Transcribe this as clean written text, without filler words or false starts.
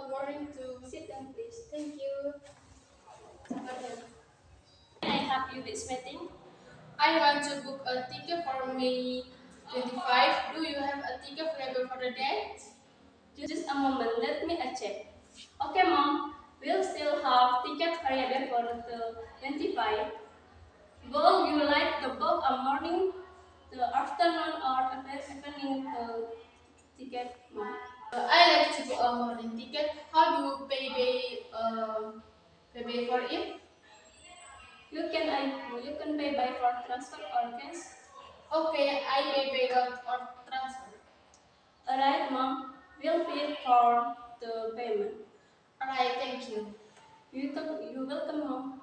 Good morning to Sit down, please. thank you. Can I help you with meeting? I want to book a ticket for May 25. Do you have a ticket available for the date? Just a moment, let me check. Okay, mom. We'll still have tickets available for the 25. Will you like the book a morning, the afternoon, or evening ticket, mom? I like to book a morning ticket. How do you pay for it? You can pay by for transfer or cash. Okay, I pay by route or transfer. Alright, mom. We'll pay for the payment. Alright, thank you. You welcome, mom.